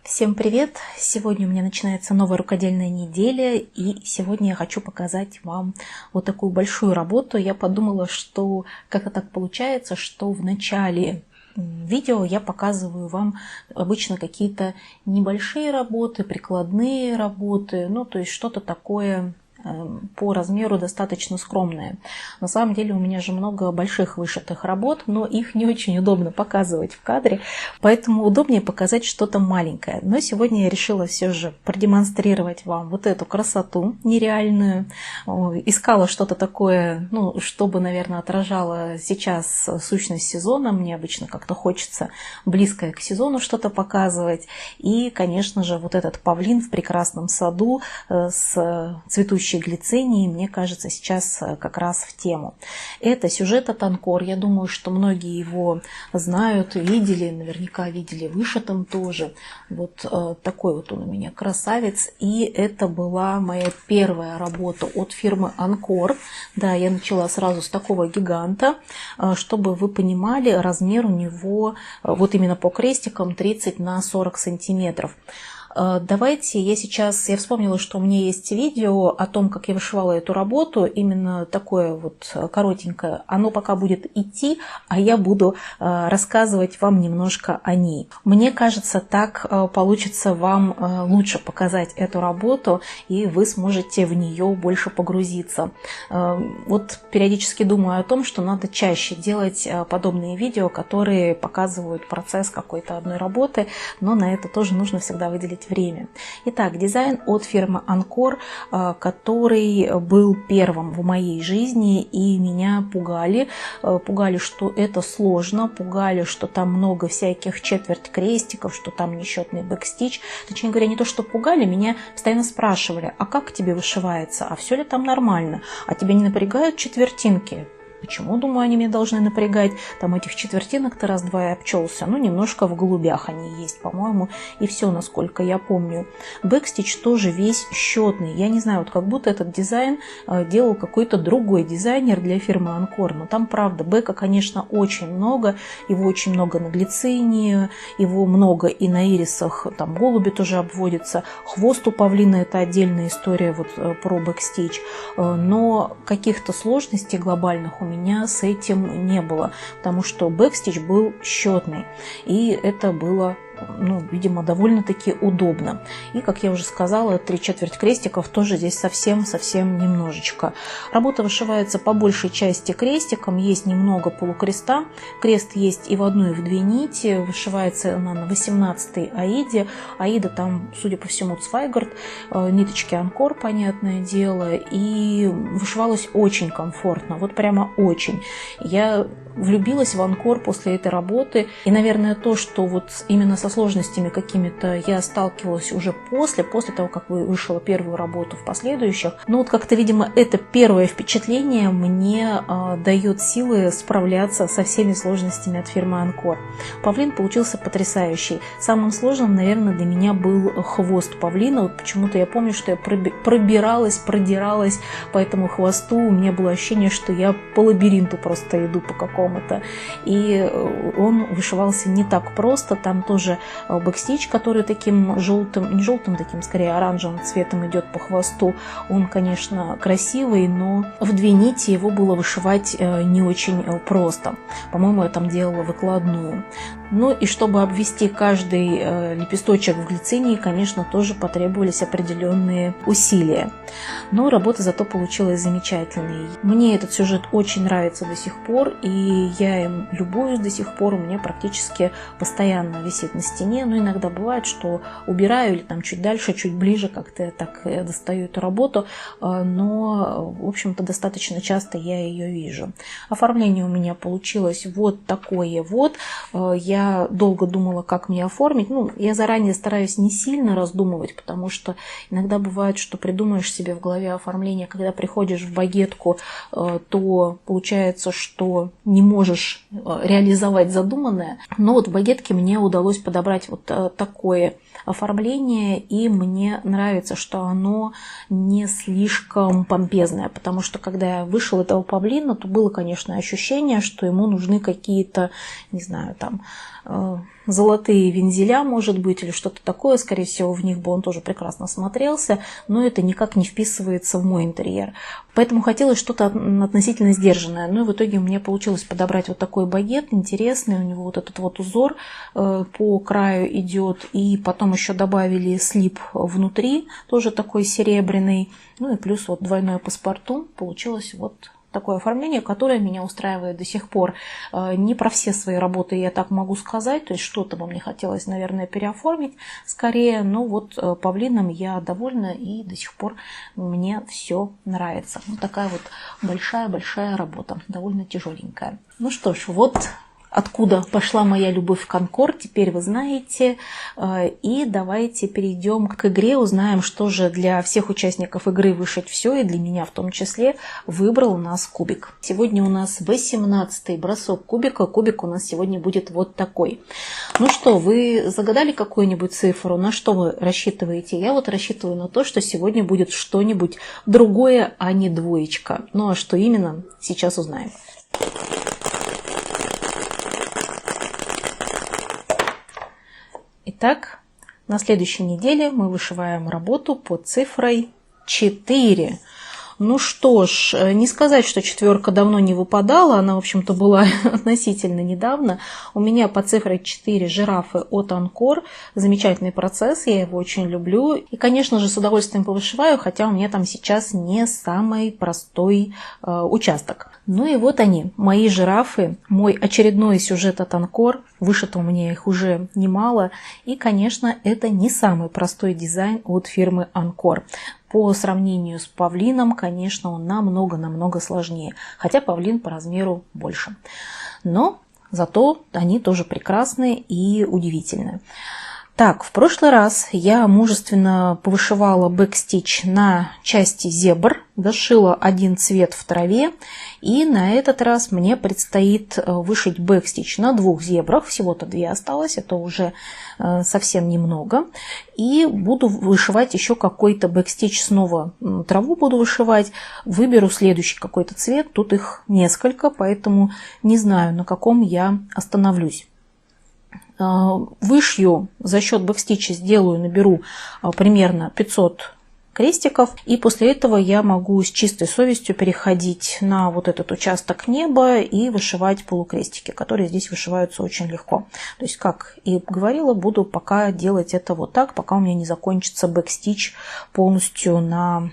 Всем привет! Сегодня у меня начинается новая рукодельная неделя, и сегодня я хочу показать вам вот такую большую работу. Я подумала, что как-то так получается, что в начале видео я показываю вам обычно какие-то небольшие работы, прикладные работы, ну то есть что-то такое по размеру достаточно скромные. На самом деле у меня же много больших вышитых работ, но их не очень удобно показывать в кадре, поэтому удобнее показать что-то маленькое. Но сегодня я решила все же продемонстрировать вам вот эту красоту нереальную. Искала что-то такое, ну, чтобы, наверное, отражало сейчас сущность сезона. Мне обычно как-то хочется близкое к сезону что-то показывать. И, конечно же, вот этот павлин в прекрасном саду с цветущей глицинией, мне кажется, сейчас как раз в тему. Это сюжет от Анкор. Я думаю, что многие его знают, видели, наверняка видели вышитым тоже. Вот такой вот он у меня красавец. И это была моя первая работа от фирмы Анкор. Да, я начала сразу с такого гиганта, чтобы вы понимали, размер у него вот именно по крестикам 30 на 40 сантиметров. Давайте я вспомнила, что у меня есть видео о том, как я вышивала эту работу, именно такое вот коротенькое. Оно пока будет идти, а я буду рассказывать вам немножко о ней. Мне кажется, так получится вам лучше показать эту работу, и вы сможете в нее больше погрузиться. Вот периодически думаю о том, что надо чаще делать подобные видео, которые показывают процесс какой-то одной работы, но на это тоже нужно всегда выделить время. Итак, дизайн от фирмы Анкор, который был первым в моей жизни, и меня пугали. Пугали, что это сложно, пугали, что там много всяких четверть крестиков, что там несчетный бэкстич. Точнее говоря, не то, что пугали, меня постоянно спрашивали, а как тебе вышивается, а все ли там нормально, а тебя не напрягают четвертинки? Почему, думаю, они меня должны напрягать? Там этих четвертинок-то раз-два и обчелся. Ну, немножко в голубях они есть, по-моему, и все, насколько я помню. Бэкстич тоже весь счетный. Я не знаю, вот как будто этот дизайн делал какой-то другой дизайнер для фирмы Анкор. Но там, правда, бэка, конечно, очень много. Его очень много на глицине, его много и на ирисах. Там голуби тоже обводятся. Хвост у павлина – это отдельная история вот про бэкстич. Но каких-то сложностей глобальных у меня с этим не было, потому что бэкстич был счетный, и это было, ну, видимо, довольно-таки удобно. И, как я уже сказала, 3/4 крестиков тоже здесь совсем немножечко. Работа вышивается по большей части крестиком, есть немного полукреста. Крест есть и в одну, и в две нити. Вышивается она на 18-й аиде. Аида там, судя по всему, Цвайгард, ниточки Анкор, понятное дело. И вышивалась очень комфортно, вот прямо очень. Я влюбилась в Анкор после этой работы. И, наверное, то, что вот именно со сложностями какими-то я сталкивалась уже после того, как вышила первую работу в последующих. Но вот как-то, видимо, это первое впечатление мне дает силы справляться со всеми сложностями от фирмы Анкор. Павлин получился потрясающий. Самым сложным, наверное, для меня был хвост павлина. Вот почему-то я помню, что я продиралась по этому хвосту. У меня было ощущение, что я по лабиринту просто иду по какому-то. И он вышивался не так просто. Там тоже бэкстич, который таким желтым, не желтым, таким скорее оранжевым цветом идет по хвосту. Он, конечно, красивый, но в две нити его было вышивать не очень просто. По-моему, я там делала выкладную. Ну и чтобы обвести каждый лепесточек в глицинии, конечно, тоже потребовались определенные усилия. Но работа зато получилась замечательной. Мне этот сюжет очень нравится до сих пор, и я им любуюсь до сих пор. У меня практически постоянно висит на стене. Но иногда бывает, что убираю или там чуть дальше, чуть ближе, как-то я так достаю эту работу. Но, в общем-то, достаточно часто я ее вижу. Оформление у меня получилось вот такое вот. Я долго думала, как мне оформить. Ну, я заранее стараюсь не сильно раздумывать, потому что иногда бывает, что придумаешь себе в голове оформление, когда приходишь в багетку, то получается, что не можешь реализовать задуманное. Но вот в багетке мне удалось подобрать вот такое оформление, и мне нравится, что оно не слишком помпезное, потому что когда я вышила этого павлина, то было, конечно, ощущение, что ему нужны какие-то, не знаю, там золотые вензеля, может быть, или что-то такое. Скорее всего, в них бы он тоже прекрасно смотрелся, но это никак не вписывается в мой интерьер. Поэтому хотелось что-то относительно сдержанное. Ну и в итоге мне получилось подобрать вот такой багет интересный. У него вот этот вот узор по краю идет. И потом еще добавили слип внутри, тоже такой серебряный. Ну и плюс вот двойное паспорту. Получилось вот такое оформление, которое меня устраивает до сих пор. Не про все свои работы я так могу сказать, то есть что-то бы мне хотелось, наверное, переоформить скорее, но вот павлином я довольна и до сих пор мне все нравится. Вот такая вот большая-большая работа, довольно тяжеленькая. Ну что ж, вот откуда пошла моя любовь к Анкор, теперь вы знаете. И давайте перейдем к игре, узнаем, что же для всех участников игры «Вышить все», и для меня в том числе, выбрал у нас кубик. Сегодня у нас 18-й бросок кубика. Кубик у нас сегодня будет вот такой. Ну что, вы загадали какую-нибудь цифру? На что вы рассчитываете? Я вот рассчитываю на то, что сегодня будет что-нибудь другое, а не двоечка. Ну а что именно, сейчас узнаем. Итак, на следующей неделе мы вышиваем работу под цифрой 4. Ну что ж, не сказать, что четверка давно не выпадала, она, в общем-то, была относительно недавно. У меня под цифрой 4 жирафы от Анкор. Замечательный процесс, я его очень люблю. И, конечно же, с удовольствием повышиваю, хотя у меня там сейчас не самый простой участок. Ну и вот они, мои жирафы, мой очередной сюжет от Анкор. Вышито у меня их уже немало. И, конечно, это не самый простой дизайн от фирмы Анкор. По сравнению с павлином, конечно, он намного сложнее. Хотя павлин по размеру больше. Но зато они тоже прекрасные и удивительные. Так, в прошлый раз я мужественно повышивала бэкстич на части зебр, дошила один цвет в траве, и на этот раз мне предстоит вышить бэкстич на 2 зебрах, всего-то 2 осталось, это уже совсем немного, и буду вышивать еще какой-то бэкстич, снова траву буду вышивать, выберу следующий какой-то цвет, тут их несколько, поэтому не знаю, на каком я остановлюсь. Вышью за счет бэкстича, наберу примерно 500 крестиков, и после этого я могу с чистой совестью переходить на вот этот участок неба и вышивать полукрестики, которые здесь вышиваются очень легко. То есть, как и говорила, буду пока делать это вот так, пока у меня не закончится бэкстич полностью на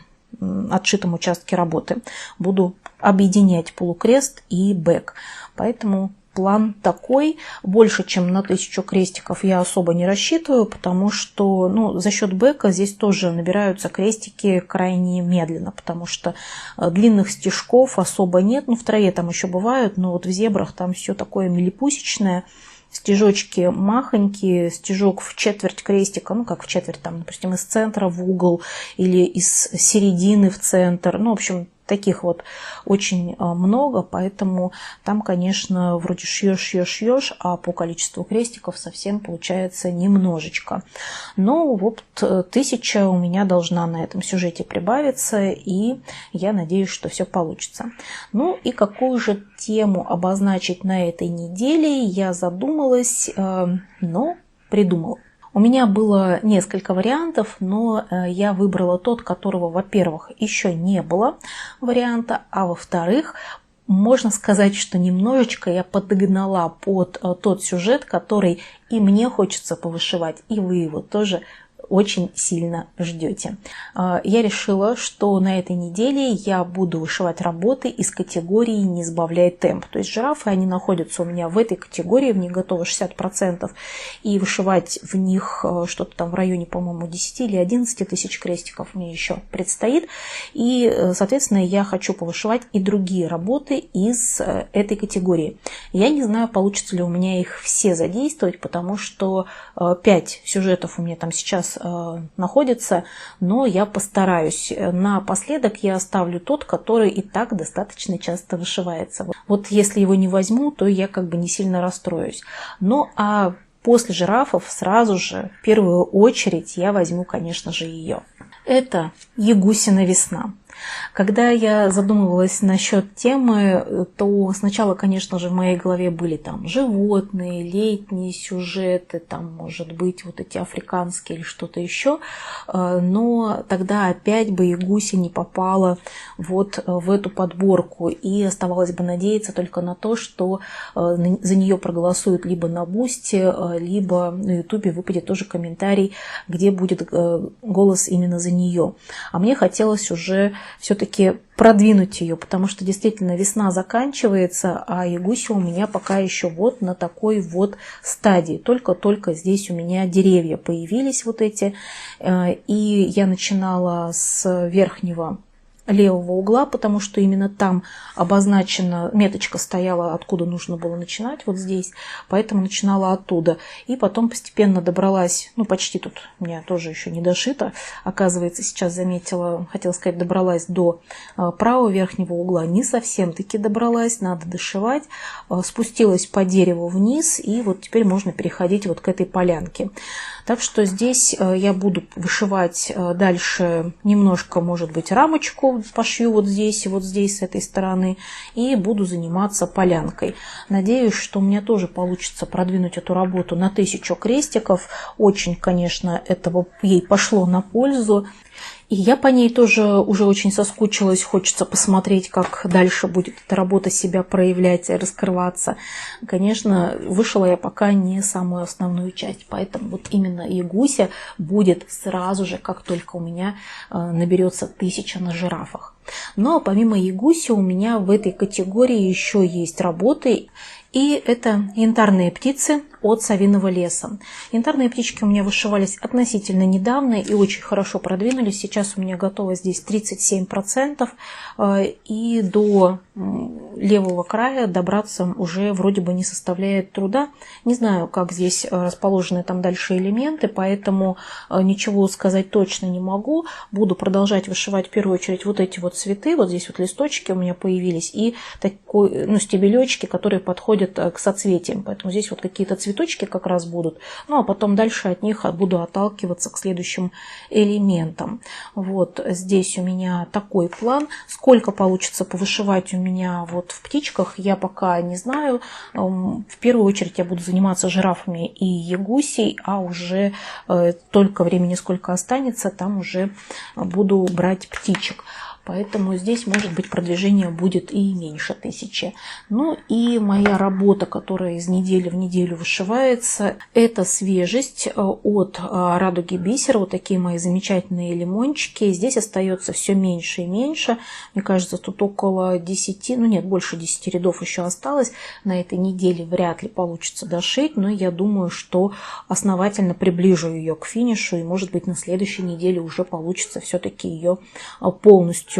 отшитом участке работы. Буду объединять полукрест и бэк. Поэтому план такой. Больше, чем на 1000 крестиков я особо не рассчитываю, потому что за счет бэка здесь тоже набираются крестики крайне медленно, потому что длинных стежков особо нет. В траве там еще бывают, но вот в зебрах там все такое милипусечное. Стежочки махонькие, стежок в четверть крестика, как в четверть, там, допустим, из центра в угол или из середины в центр. В общем, таких вот очень много, поэтому там, конечно, вроде шьешь, а по количеству крестиков совсем получается немножечко. Но вот 1000 у меня должна на этом сюжете прибавиться, и я надеюсь, что все получится. Ну и какую же тему обозначить на этой неделе, я задумалась, но придумала. У меня было несколько вариантов, но я выбрала тот, которого, во-первых, еще не было варианта, а во-вторых, можно сказать, что немножечко я подогнала под тот сюжет, который и мне хочется повышивать, и вы его тоже очень сильно ждете. Я решила, что на этой неделе я буду вышивать работы из категории «Не сбавляй темп». То есть жирафы, они находятся у меня в этой категории, в них готово 60%, и вышивать в них что-то там в районе, по-моему, 10 или 11 тысяч крестиков мне еще предстоит. И, соответственно, я хочу повышивать и другие работы из этой категории. Я не знаю, получится ли у меня их все задействовать, потому что 5 сюжетов у меня там сейчас находится, но я постараюсь. Напоследок я оставлю тот, который и так достаточно часто вышивается. Вот если его не возьму, то я не сильно расстроюсь. Ну а после жирафов сразу же, в первую очередь, я возьму, конечно же, ее. Это Ягусина весна. Когда я задумывалась насчет темы, то сначала, конечно же, в моей голове были там животные, летние сюжеты, там, может быть, вот эти африканские или что-то еще, но тогда опять бы и гуси не попала вот в эту подборку, и оставалось бы надеяться только на то, что за нее проголосуют либо на Бусти, либо на Ютубе выпадет тоже комментарий, где будет голос именно за нее. А мне хотелось уже все-таки продвинуть ее, потому что действительно весна заканчивается, а Ягуся у меня пока еще вот на такой вот стадии. Только-только здесь у меня деревья появились вот эти, и я начинала с верхнего левого угла, потому что именно там обозначена, меточка стояла, откуда нужно было начинать, вот здесь, поэтому начинала оттуда. И потом постепенно добралась, ну почти тут у меня тоже еще не дошито, оказывается, сейчас заметила, хотела сказать, добралась до правого верхнего угла, не совсем таки добралась, надо дошивать, спустилась по дереву вниз, и вот теперь можно переходить вот к этой полянке. Так что здесь я буду вышивать дальше немножко, может быть, рамочку пошью вот здесь и вот здесь с этой стороны, и буду заниматься полянкой. Надеюсь, что у меня тоже получится продвинуть эту работу на 1000 крестиков. Очень, конечно, этого ей пошло на пользу. И я по ней тоже уже очень соскучилась, хочется посмотреть, как дальше будет эта работа себя проявлять и раскрываться. Конечно, вышила я пока не самую основную часть, поэтому вот именно Ягуся будет сразу же, как только у меня наберется 1000 на жирафах. Но помимо Ягуси у меня в этой категории еще есть работы. И это янтарные птицы от Совиного леса. Янтарные птички у меня вышивались относительно недавно и очень хорошо продвинулись. Сейчас у меня готово здесь 37%. И до левого края добраться уже вроде бы не составляет труда. Не знаю, как здесь расположены там дальше элементы, поэтому ничего сказать точно не могу. Буду продолжать вышивать в первую очередь вот эти вот цветы. Вот здесь вот листочки у меня появились и такой, ну, стебелечки, которые подходят к соцветиям. Поэтому здесь вот какие-то цветочки как раз будут. Ну, а потом дальше от них буду отталкиваться к следующим элементам. Вот здесь у меня такой план. Сколько получится повышивать у меня вот в птичках, я пока не знаю. В первую очередь я буду заниматься жирафами и ягусей, а уже только времени сколько останется, там уже буду брать птичек. Поэтому здесь, может быть, продвижение будет и меньше 1000. Ну и моя работа, которая из недели в неделю вышивается, это свежесть от Радуги Бисера. Вот такие мои замечательные лимончики. Здесь остается все меньше и меньше. Мне кажется, тут около 10, ну нет, больше 10 рядов еще осталось. На этой неделе вряд ли получится дошить, но я думаю, что основательно приближу ее к финишу. И, может быть, на следующей неделе уже получится все-таки ее полностью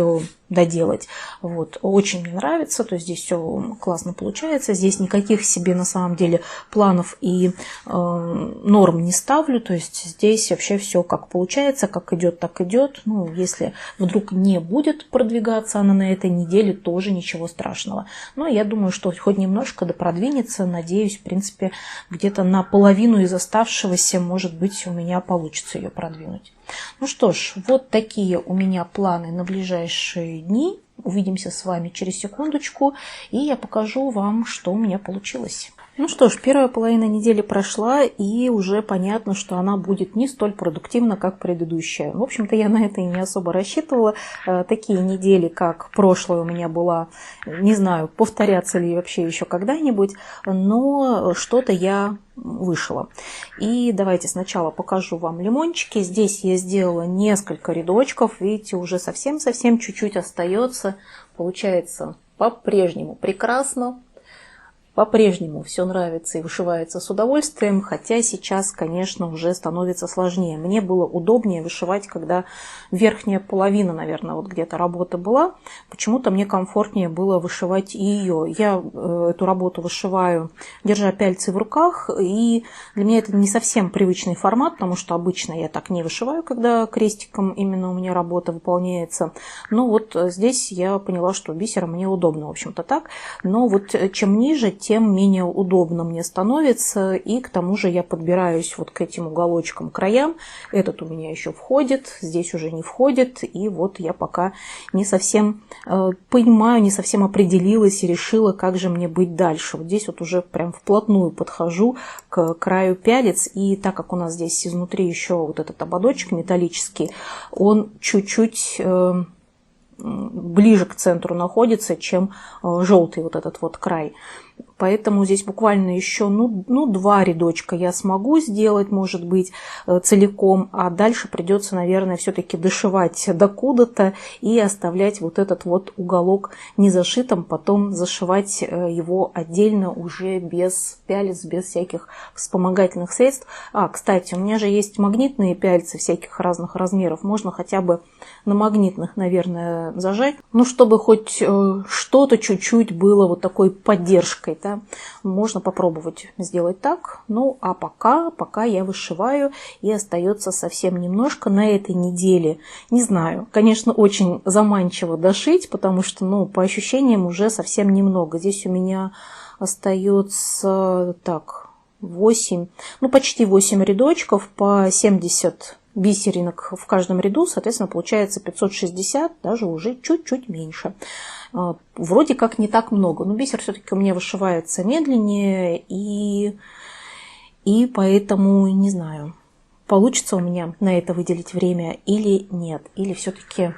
доделать. Вот. Очень мне нравится, то есть здесь все классно получается. Здесь никаких себе на самом деле планов и норм не ставлю, то есть здесь вообще все как получается, как идет, так идет. Ну, если вдруг не будет продвигаться она на этой неделе, тоже ничего страшного. Но я думаю, что хоть немножко да продвинется, надеюсь, в принципе, где-то на половину из оставшегося, может быть, у меня получится ее продвинуть. Ну что ж, вот такие у меня планы на ближайшие дни. Увидимся с вами через секундочку, и я покажу вам, что у меня получилось. Ну что ж, первая половина недели прошла, и уже понятно, что она будет не столь продуктивна, как предыдущая. В общем-то, я на это и не особо рассчитывала. Такие недели, как прошлая у меня была, не знаю, повторятся ли вообще еще когда-нибудь, но что-то я вышила. И давайте сначала покажу вам лимончики. Здесь я сделала несколько рядочков. Видите, уже совсем-совсем чуть-чуть остается. Получается по-прежнему прекрасно. По-прежнему все нравится и вышивается с удовольствием, хотя сейчас, конечно, уже становится сложнее. Мне было удобнее вышивать, когда верхняя половина, наверное, вот где-то работы была. Почему-то мне комфортнее было вышивать и ее. Я эту работу вышиваю, держа пяльцы в руках, и для меня это не совсем привычный формат, потому что обычно я так не вышиваю, когда крестиком именно у меня работа выполняется. Но вот здесь я поняла, что бисером мне удобно, в общем-то так. Но вот чем ниже, тем менее удобно мне становится. И к тому же я подбираюсь вот к этим уголочкам, краям. Этот у меня еще входит, здесь уже не входит. И вот я пока не совсем понимаю, не совсем определилась и решила, как же мне быть дальше. Вот здесь вот уже прям вплотную подхожу к краю пялец. И так как у нас здесь изнутри еще вот этот ободочек металлический, он чуть-чуть ближе к центру находится, чем желтый вот этот вот край. Поэтому здесь буквально еще два рядочка я смогу сделать, может быть, целиком, а дальше придется, наверное, все-таки дошивать докуда-то и оставлять вот этот вот уголок незашитым, потом зашивать его отдельно уже без пялец, без всяких вспомогательных средств. Кстати, у меня же есть магнитные пяльцы всяких разных размеров, можно хотя бы на магнитных, наверное, зажать, чтобы хоть что-то чуть-чуть было вот такой поддержкой. Да, можно попробовать сделать так. А пока я вышиваю, и остается совсем немножко на этой неделе. Не знаю, конечно, очень заманчиво дошить, потому что, по ощущениям, уже совсем немного. Здесь у меня остается 8, почти 8 рядочков по 70 бисеринок в каждом ряду, соответственно, получается 560, даже уже чуть-чуть меньше. Вроде как не так много, но бисер все-таки у меня вышивается медленнее, и поэтому не знаю, получится у меня на это выделить время или нет, или все-таки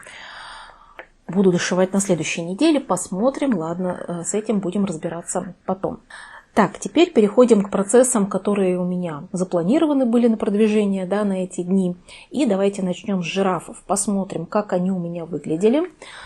буду дошивать на следующей неделе, посмотрим, ладно, с этим будем разбираться потом. Так, теперь переходим к процессам, которые у меня запланированы были на продвижение, на эти дни. И давайте начнем с жирафов. Посмотрим, как они у меня выглядели.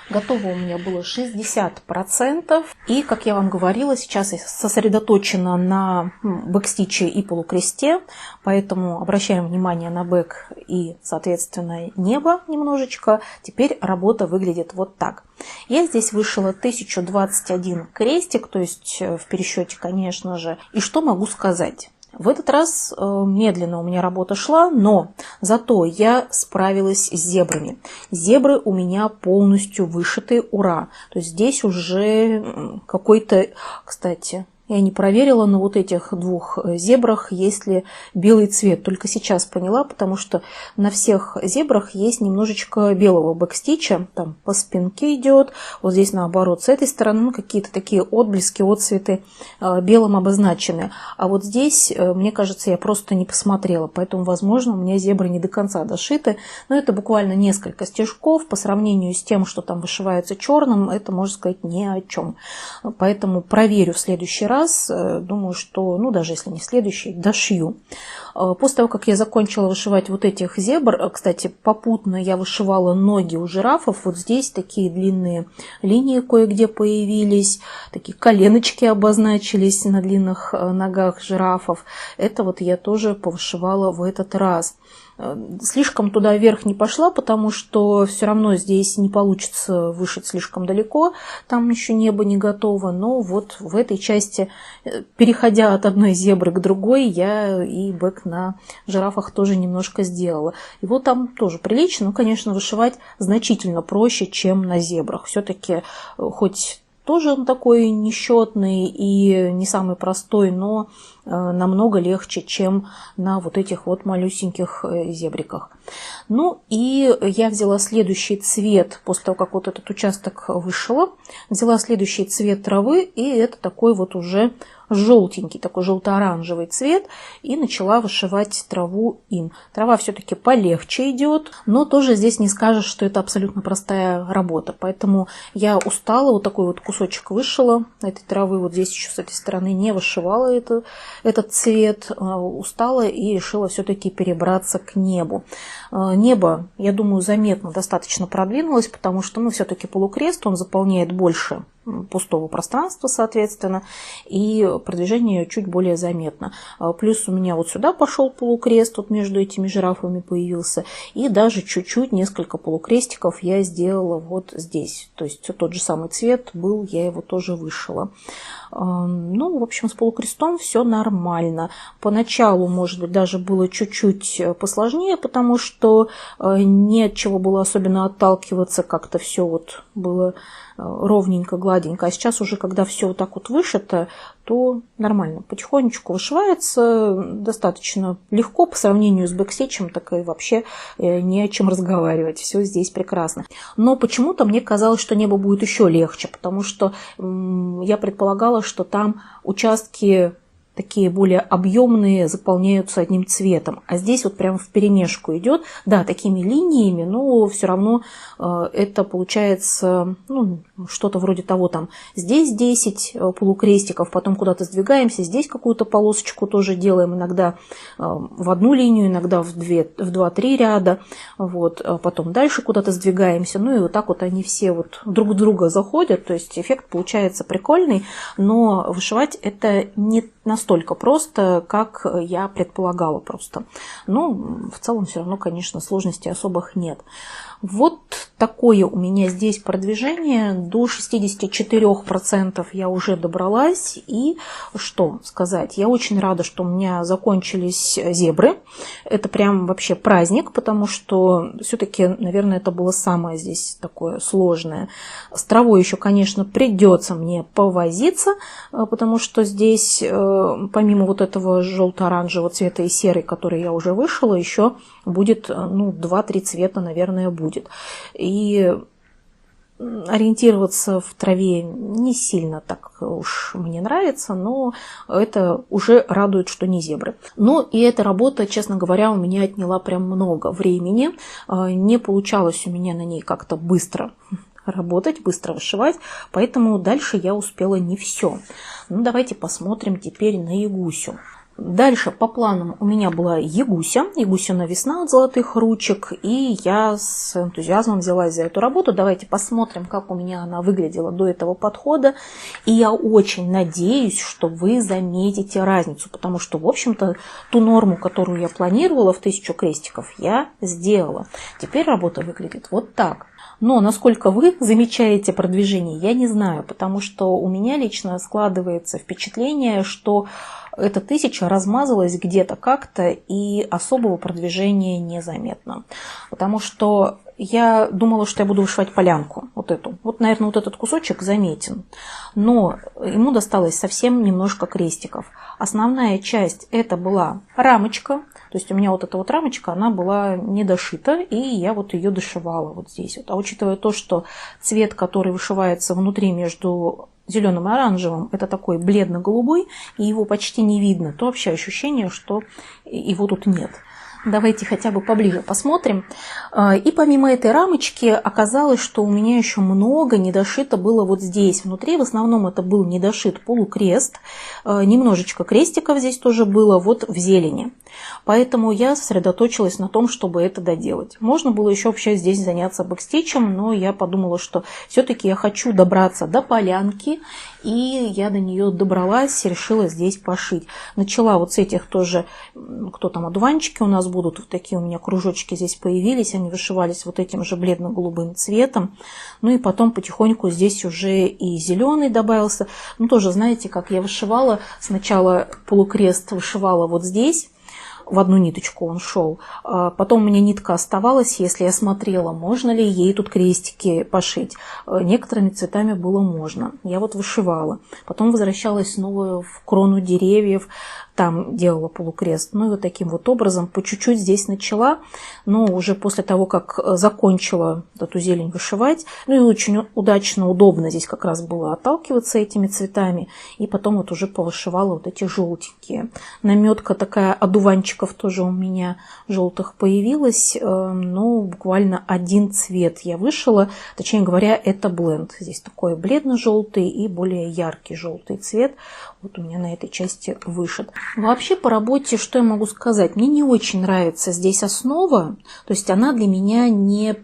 Готово у меня было 60%. И, как я вам говорила, сейчас я сосредоточена на бэкстиче и полукресте. Поэтому обращаем внимание на бэк и, соответственно, небо немножечко. Теперь работа выглядит вот так. Я здесь вышила 1021 крестик, то есть в пересчете, конечно же. И что могу сказать? В этот раз медленно у меня работа шла, но зато я справилась с зебрами. Зебры у меня полностью вышиты, ура! То есть здесь уже какой-то, кстати... Я не проверила на вот этих двух зебрах, есть ли белый цвет. Только сейчас поняла, потому что на всех зебрах есть немножечко белого бэкстича. Там по спинке идет. Вот здесь наоборот, с этой стороны какие-то такие отблески, отцветы белым обозначены. А вот здесь, мне кажется, я просто не посмотрела. Поэтому, возможно, у меня зебры не до конца дошиты. Но это буквально несколько стежков. По сравнению с тем, что там вышивается черным, это, можно сказать, ни о чем. Поэтому проверю в следующий раз. Думаю, что, даже если не следующий, дошью. После того, как я закончила вышивать вот этих зебр, кстати, попутно я вышивала ноги у жирафов. Вот здесь такие длинные линии кое-где появились, такие коленочки обозначились на длинных ногах жирафов. Это вот я тоже повышивала в этот раз. Слишком туда вверх не пошла, потому что все равно здесь не получится вышить слишком далеко, там еще небо не готово, но вот в этой части, переходя от одной зебры к другой, я и бэк на жирафах тоже немножко сделала. Его там тоже прилично, но, конечно, вышивать значительно проще, чем на зебрах. Все-таки хоть тоже он такой несчетный и не самый простой, но намного легче, чем на вот этих вот малюсеньких зебриках. И я взяла следующий цвет, после того, как вот этот участок вышила, взяла следующий цвет травы, и это такой вот уже желтенький, такой желто-оранжевый цвет, и начала вышивать траву им. Трава все-таки полегче идет, но тоже здесь не скажешь, что это абсолютно простая работа. Поэтому я устала, вот такой вот кусочек вышила этой травы, вот здесь еще с этой стороны не вышивала этот цвет, устала и решила все-таки перебраться к небу. Небо, я думаю, заметно достаточно продвинулось, потому что, все-таки полукрест, он заполняет больше пустого пространства, соответственно, и продвижение чуть более заметно. Плюс у меня вот сюда пошел полукрест, вот между этими жирафами появился, и даже чуть-чуть, несколько полукрестиков я сделала вот здесь. То есть тот же самый цвет был, я его тоже вышила. В общем, с полукрестом все нормально. Поначалу, может быть, даже было чуть-чуть посложнее, потому что не от чего было особенно отталкиваться, как-то все вот было ровненько, гладенько гладенько. А сейчас уже, когда все вот так вот вышито, то нормально. Потихонечку вышивается достаточно легко по сравнению с бэкстичем, так и вообще не о чем разговаривать. Все здесь прекрасно. Но почему-то мне казалось, что небо будет еще легче, потому что я предполагала, что там участки такие более объемные заполняются одним цветом. А здесь вот прям вперемешку идет, да, такими линиями, но все равно это получается что-то вроде того, там здесь 10 полукрестиков, потом куда-то сдвигаемся, здесь какую-то полосочку тоже делаем, иногда в одну линию, иногда в 2-3 ряда, вот, потом дальше куда-то сдвигаемся, ну и вот так вот они все вот друг в друга заходят, то есть эффект получается прикольный, но вышивать это не настолько просто, как я предполагала просто. Но в целом все равно, конечно, сложностей особых нет. Вот такое у меня здесь продвижение. До 64% я уже добралась. И что сказать? Я очень рада, что у меня закончились зебры. Это прям вообще праздник, потому что все-таки, наверное, это было самое здесь такое сложное. С травой еще, конечно, придется мне повозиться, потому что здесь помимо вот этого желто-оранжевого цвета и серый, который я уже вышила, еще будет 2-3 цвета, наверное, будет. И ориентироваться в траве не сильно так уж мне нравится, но это уже радует, что не зебры. Ну и эта работа, честно говоря, у меня отняла прям много времени. Не получалось у меня на ней как-то быстро работать, быстро вышивать, поэтому дальше я успела не все. Ну, давайте посмотрим теперь на Ягусю. Дальше по планам у меня была Ягусина весна от золотых ручек, и я с энтузиазмом взялась за эту работу. Давайте посмотрим, как у меня она выглядела до этого подхода. И я очень надеюсь, что вы заметите разницу, потому что, в общем-то, ту норму, которую я планировала в 1000 крестиков, я сделала. Теперь работа выглядит вот так. Но насколько вы замечаете продвижение, я не знаю, потому что у меня лично складывается впечатление, что эта 1000 размазалась где-то как-то и особого продвижения незаметно. Потому что я думала, что я буду вышивать полянку, вот эту. Вот, наверное, вот этот кусочек заметен. Но ему досталось совсем немножко крестиков. Основная часть это была рамочка. То есть у меня вот эта вот рамочка, она была не дошита, и я вот ее дошивала вот здесь. Вот. А учитывая то, что цвет, который вышивается внутри между зеленым и оранжевым, это такой бледно-голубой, и его почти не видно, то вообще ощущение, что его тут нет. Давайте хотя бы поближе посмотрим. И помимо этой рамочки оказалось, что у меня еще много недошито было вот здесь. Внутри в основном это был недошит полукрест. Немножечко крестиков здесь тоже было вот в зелени. Поэтому я сосредоточилась на том, чтобы это доделать. Можно было еще вообще здесь заняться бэкстичем, но я подумала, что все-таки я хочу добраться до полянки. И я до нее добралась, решила здесь пошить. Начала вот с этих тоже, кто там, одуванчики у нас будут, вот такие у меня кружочки здесь появились, они вышивались вот этим же бледно-голубым цветом. Ну и потом потихоньку здесь уже и зеленый добавился. Ну тоже, знаете, как я вышивала, сначала полукрест вышивала вот здесь, в одну ниточку он шел. Потом у меня нитка оставалась, если я смотрела, можно ли ей тут крестики пошить. Некоторыми цветами было можно. Я вот вышивала. Потом возвращалась снова в крону деревьев, там делала полукрест. Ну и вот таким вот образом по чуть-чуть здесь начала, но уже после того, как закончила эту зелень вышивать, ну и очень удачно, удобно здесь как раз было отталкиваться этими цветами, и потом вот уже повышивала вот эти желтенькие. Наметка такая одуванчиков тоже у меня желтых появилась, но буквально один цвет я вышила, точнее говоря, это бленд. Здесь такой бледно-желтый и более яркий желтый цвет. Вот у меня на этой части вышит. Вообще по работе, что я могу сказать? Мне не очень нравится здесь основа, то есть она для меня не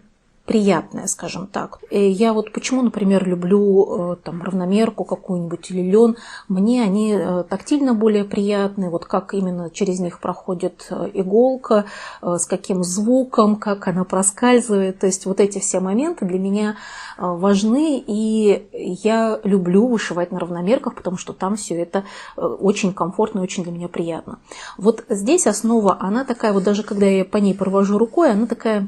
приятная, скажем так. Я вот почему, например, люблю там равномерку какую-нибудь или лен. Мне они тактильно более приятные, вот как именно через них проходит иголка, с каким звуком, как она проскальзывает. То есть вот эти все моменты для меня важны, и я люблю вышивать на равномерках, потому что там все это очень комфортно и очень для меня приятно. Вот здесь основа, она такая, вот даже когда я по ней провожу рукой, она такая,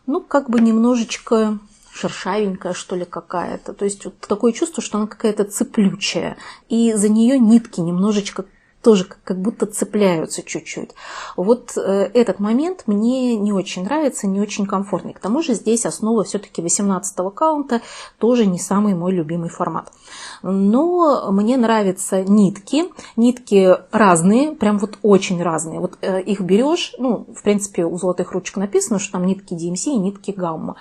ну, как бы немножечко, шершавенькая, что ли, какая-то. То есть вот такое чувство, что она какая-то цеплючая. И за нее нитки немножечко тоже как будто цепляются чуть-чуть. Вот этот момент мне не очень нравится, не очень комфортный. К тому же здесь основа все-таки 18-го каунта, тоже не самый мой любимый формат. Но мне нравятся нитки. Нитки разные, прям вот очень разные. Вот их берешь, ну, в принципе, у золотых ручек написано, что там нитки DMC и нитки Гамма.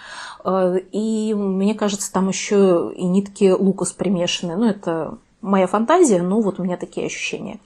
И мне кажется, там еще и нитки Лукас примешаны. Ну, это моя фантазия, но вот у меня такие ощущения.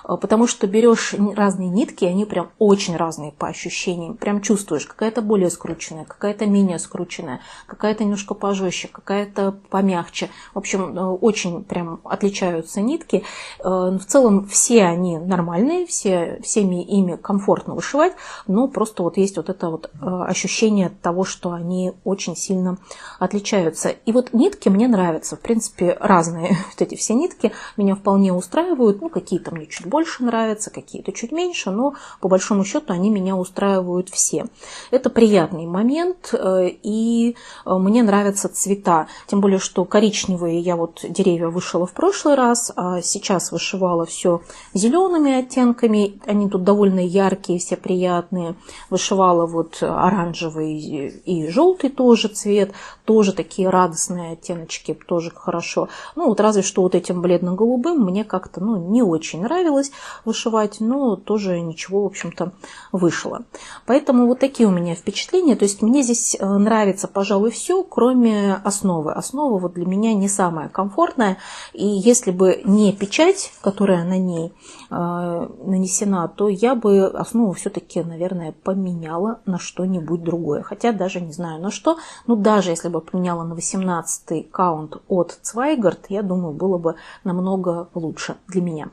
Потому что берешь разные нитки, они прям очень разные по ощущениям. Прям чувствуешь, какая-то более скрученная, какая-то менее скрученная, какая-то немножко пожестче, какая-то помягче. В общем, очень прям отличаются нитки. В целом все они нормальные, всеми ими комфортно вышивать, но просто вот есть вот это вот ощущение того, что они очень сильно отличаются. И вот нитки мне нравятся, в принципе, разные. Вот эти все нитки меня вполне устраивают. Ну, какие-то мне чуть больше нравятся, какие-то чуть меньше, но по большому счету они меня устраивают все. Это приятный момент, и мне нравятся цвета. Тем более, что коричневые я вот деревья вышила в прошлый раз, а сейчас вышивала все зелеными оттенками. Они тут довольно яркие, все приятные. Вышивала вот оранжевый и желтый тоже цвет, тоже такие радостные оттеночки, тоже хорошо. Ну, вот разве что вот этим бледно-голубым мне как-то, ну, не очень нравилось вышивать, но тоже ничего, в общем-то, вышло. Поэтому вот такие у меня впечатления. То есть мне здесь нравится, пожалуй, все, кроме основы. Основа вот для меня не самая комфортная. И если бы не печать, которая на ней нанесена, то я бы основу все-таки, наверное, поменяла на что-нибудь другое. Хотя даже не знаю на что. Ну, даже если бы поменяла на 18-й каунт от Zweigart, я думаю, было бы намного лучше для меня.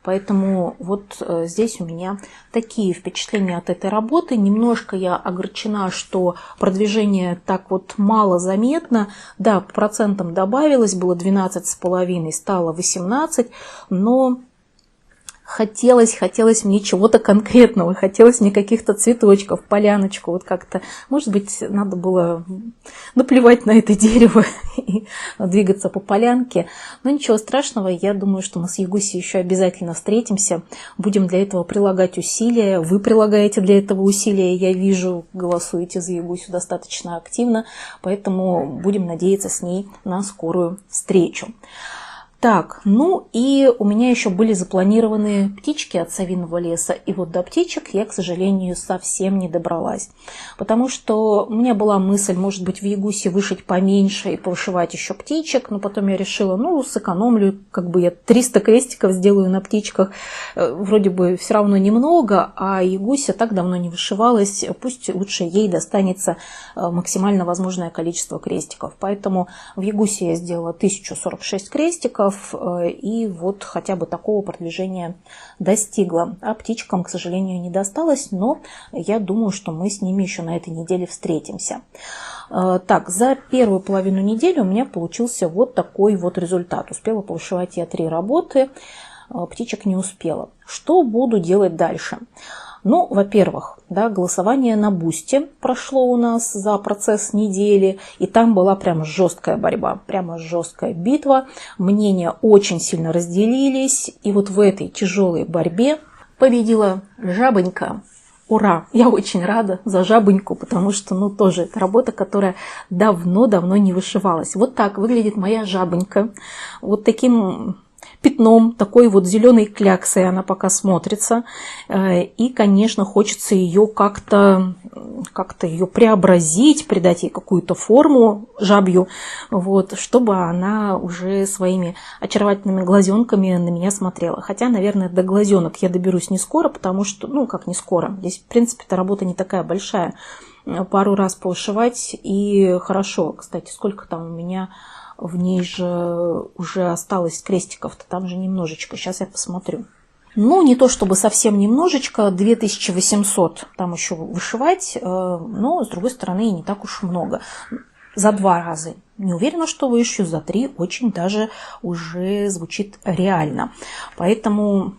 Поэтому вот здесь у меня такие впечатления от этой работы. Немножко я огорчена, что продвижение так вот мало заметно. Да, по процентам добавилось, было 12,5, стало 18, но хотелось мне чего-то конкретного, хотелось мне каких-то цветочков, поляночку, вот как-то, может быть, надо было наплевать на это дерево и двигаться по полянке, но ничего страшного, я думаю, что мы с Ягусей еще обязательно встретимся, будем для этого прилагать усилия, вы прилагаете для этого усилия, я вижу, голосуете за Ягусю достаточно активно, поэтому будем надеяться с ней на скорую встречу. Так, ну и у меня еще были запланированы птички от Совиного леса, и вот до птичек я, к сожалению, совсем не добралась, потому что у меня была мысль, может быть, в Ягусе вышить поменьше и повышивать еще птичек, но потом я решила, ну, сэкономлю, как бы я 300 крестиков сделаю на птичках, вроде бы все равно немного, а Ягуся так давно не вышивалась, пусть лучше ей достанется максимально возможное количество крестиков, поэтому в Ягусе я сделала 1046 крестиков, и вот хотя бы такого продвижения достигла. А птичкам, к сожалению, не досталось, но я думаю, что мы с ними еще на этой неделе встретимся. Так, за первую половину недели у меня получился вот такой вот результат. Успела повышивать я 3 работы, птичек не успела. Что буду делать дальше? Ну, во-первых, да, голосование на Бусте прошло у нас за процесс недели, и там была прям жесткая борьба, прямо жесткая битва. Мнения очень сильно разделились, и вот в этой тяжелой борьбе победила жабонька. Ура! Я очень рада за жабоньку, потому что, ну, тоже это работа, которая давно-давно не вышивалась. Вот так выглядит моя жабонька. Вот таким пятном, такой вот зеленой кляксой она пока смотрится. И, конечно, хочется ее как-то ее преобразить, придать ей какую-то форму жабью, вот, чтобы она уже своими очаровательными глазенками на меня смотрела. Хотя, наверное, до глазенок я доберусь не скоро, потому что, ну, как не скоро. Здесь, в принципе, эта работа не такая большая. Пару раз повышивать и хорошо. Кстати, сколько там у меня... В ней же уже осталось крестиков-то, там же немножечко. Сейчас я посмотрю. Ну, не то чтобы совсем немножечко, 2800 там еще вышивать, но, с другой стороны, и не так уж много. За 2 раза. Не уверена, что вышью, за 3 очень даже уже звучит реально. Поэтому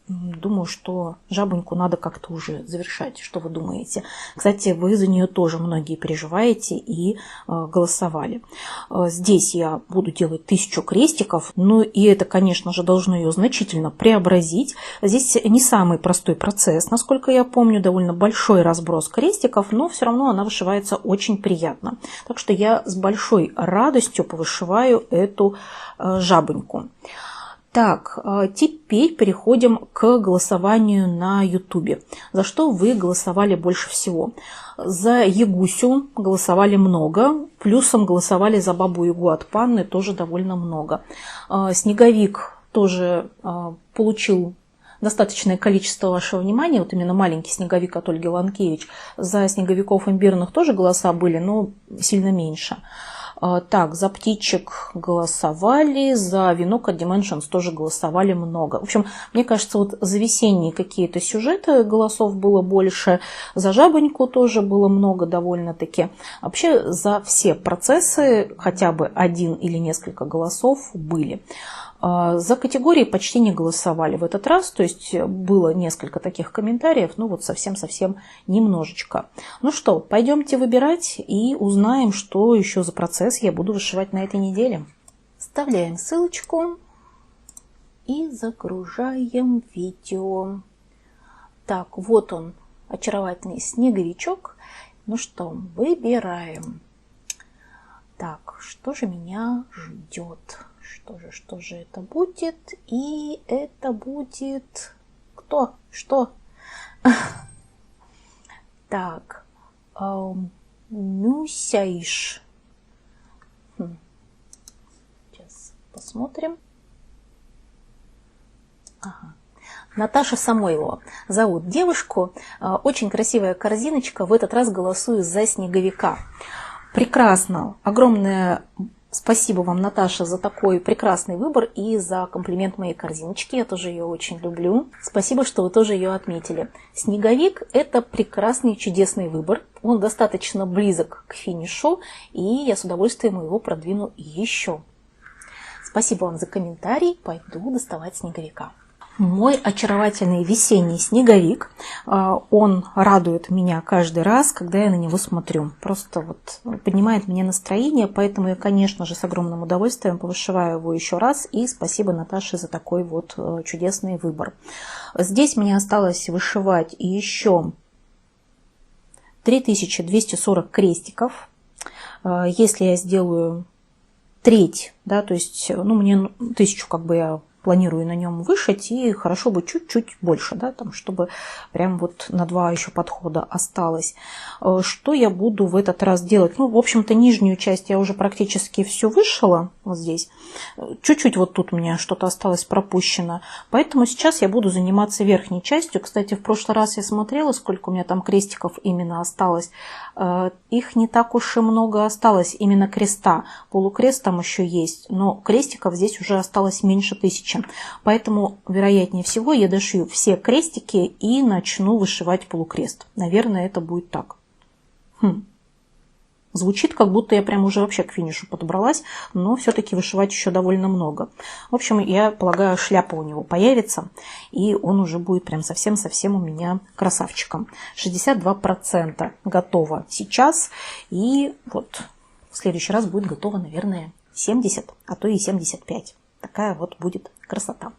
думаю, что жабоньку надо как-то уже завершать. Что вы думаете? Кстати, вы за нее тоже многие переживаете и голосовали. Здесь я буду делать 1000 крестиков, ну и это, конечно же, должно ее значительно преобразить. Здесь не самый простой процесс, насколько я помню, довольно большой разброс крестиков, но все равно она вышивается очень приятно. Так что я с большой радостью повышиваю эту жабоньку. Так, теперь переходим к голосованию на YouTube. За что вы голосовали больше всего? За Ягусю голосовали много, плюсом голосовали за Бабу-Ягу от Панны тоже довольно много. Снеговик тоже получил достаточное количество вашего внимания, вот именно маленький снеговик от Ольги Ланкевич. За снеговиков имбирных тоже голоса были, но сильно меньше. Так, за птичек голосовали, за венок от Dimensions тоже голосовали много. В общем, мне кажется, вот за весенние какие-то сюжеты голосов было больше, за жабоньку тоже было много довольно-таки. Вообще за все процессы хотя бы один или несколько голосов были. За категории почти не голосовали в этот раз, то есть было несколько таких комментариев, ну вот совсем-совсем немножечко. Ну что, пойдемте выбирать и узнаем, что еще за процесс я буду вышивать на этой неделе. Вставляем ссылочку и загружаем видео. Так, вот он, очаровательный снеговичок. Ну что, выбираем. Так, что же меня ждет? Что же это будет? И это будет... Кто? Что? Так. Мюсяиш. Сейчас посмотрим. Ага. Наташа Самойлова зовут девушку. Очень красивая корзиночка. В этот раз голосую за снеговика. Прекрасно. Огромное спасибо вам, Наташа, за такой прекрасный выбор и за комплимент моей корзиночки. Я тоже ее очень люблю. Спасибо, что вы тоже ее отметили. Снеговик – это прекрасный, чудесный выбор. Он достаточно близок к финишу, и я с удовольствием его продвину еще. Спасибо вам за комментарий. Пойду доставать снеговика. Мой очаровательный весенний снеговик, он радует меня каждый раз, когда я на него смотрю. Просто вот поднимает мне настроение, поэтому я, конечно же, с огромным удовольствием повышиваю его еще раз. И спасибо Наташе за такой вот чудесный выбор. Здесь мне осталось вышивать еще 3240 крестиков. Если я сделаю треть, да, то есть, ну, мне 1000 как бы я планирую на нем вышить, и хорошо бы чуть-чуть больше, да, там, чтобы прям вот на 2 еще подхода осталось. Что я буду в этот раз делать? Ну, в общем-то, нижнюю часть я уже практически все вышила, вот здесь. Чуть-чуть вот тут у меня что-то осталось пропущено, поэтому сейчас я буду заниматься верхней частью. Кстати, в прошлый раз я смотрела, сколько у меня там крестиков именно осталось. Их не так уж и много осталось, именно креста. Полукрест там еще есть, но крестиков здесь уже осталось меньше 1000. Поэтому, вероятнее всего, я дошью все крестики и начну вышивать полукрест. Наверное, это будет так. Звучит, как будто я прям уже вообще к финишу подобралась, но все-таки вышивать еще довольно много. В общем, я полагаю, шляпа у него появится, и он уже будет прям совсем-совсем у меня красавчиком. 62% готово сейчас, и вот в следующий раз будет готово, наверное, 70, а то и 75. Такая вот будет красота.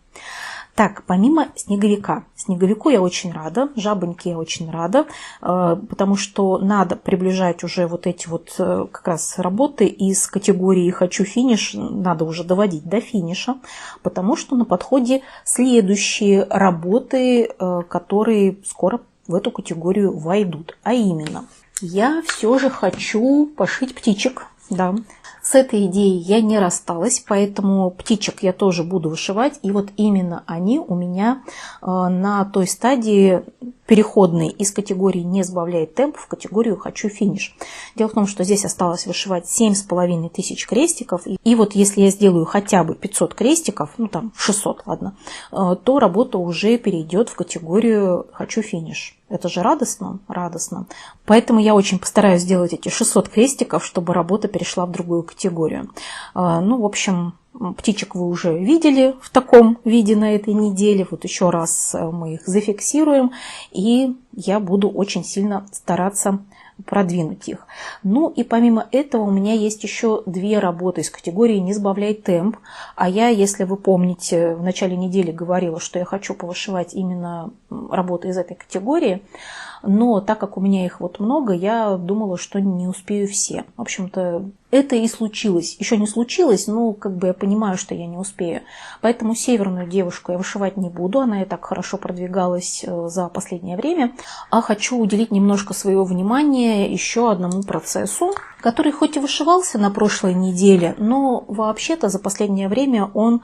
Так, помимо снеговика. Снеговику я очень рада, жабоньке я очень рада, потому что надо приближать уже вот эти вот как раз работы из категории «хочу финиш», надо уже доводить до финиша, потому что на подходе следующие работы, которые скоро в эту категорию войдут. А именно, я все же хочу пошить птичек, да. С этой идеей я не рассталась, поэтому птичек я тоже буду вышивать. И вот именно они у меня на той стадии переходной из категории «не сбавляет темп» в категорию «хочу финиш». Дело в том, что здесь осталось вышивать 7500 крестиков. И вот если я сделаю хотя бы 500 крестиков, ну там 600, ладно, то работа уже перейдет в категорию «хочу финиш». Это же радостно, радостно. Поэтому я очень постараюсь сделать эти 600 крестиков, чтобы работа перешла в другую категорию. Ну, в общем, Птичек вы уже видели в таком виде на этой неделе. Вот еще раз мы их зафиксируем, и я буду очень сильно стараться продвинуть их. Ну и помимо этого у меня есть еще две работы из категории «Не сбавляй темп». А я, если вы помните, в начале недели говорила, что я хочу повышивать именно работы из этой категории. Но так как у меня их вот много, я думала, что не успею все. В общем-то, это и случилось. Еще не случилось, но как бы я понимаю, что я не успею. Поэтому северную девушку я вышивать не буду. Она и так хорошо продвигалась за последнее время. А хочу уделить немножко своего внимания еще одному процессу, который хоть и вышивался на прошлой неделе, но вообще-то за последнее время он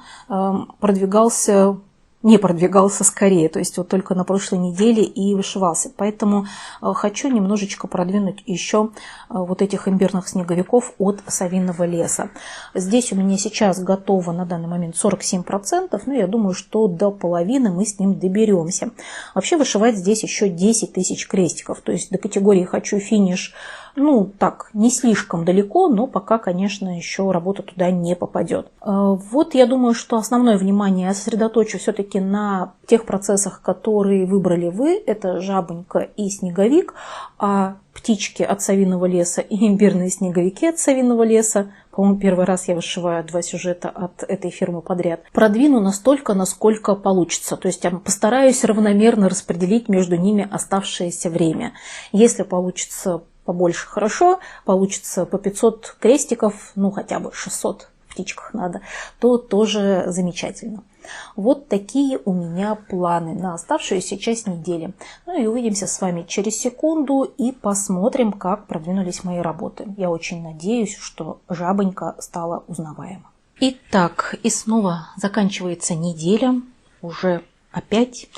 не продвигался скорее, то есть вот только на прошлой неделе и вышивался. Поэтому хочу немножечко продвинуть еще вот этих имбирных снеговиков от Совиного леса. Здесь у меня сейчас готово на данный момент 47%, но я думаю, что до половины мы с ним доберемся. Вообще вышивать здесь еще 10 тысяч крестиков, то есть до категории «хочу финиш», ну, так, не слишком далеко, но пока, конечно, еще работа туда не попадет. Вот я думаю, что основное внимание я сосредоточу все-таки на тех процессах, которые выбрали вы. Это жабонька и снеговик, а птички от Совиного леса и имбирные снеговики от Совиного леса. По-моему, первый раз я вышиваю 2 сюжета от этой фирмы подряд. Продвину настолько, насколько получится. То есть я постараюсь равномерно распределить между ними оставшееся время. Если получится побольше, хорошо, получится по 500 крестиков, ну хотя бы 600 в птичках надо, то тоже замечательно. Вот такие у меня планы на оставшуюся часть недели. Ну и увидимся с вами через секунду и посмотрим, как продвинулись мои работы. Я очень надеюсь, что жабонька стала узнаваема. Итак, и снова заканчивается неделя, уже опять.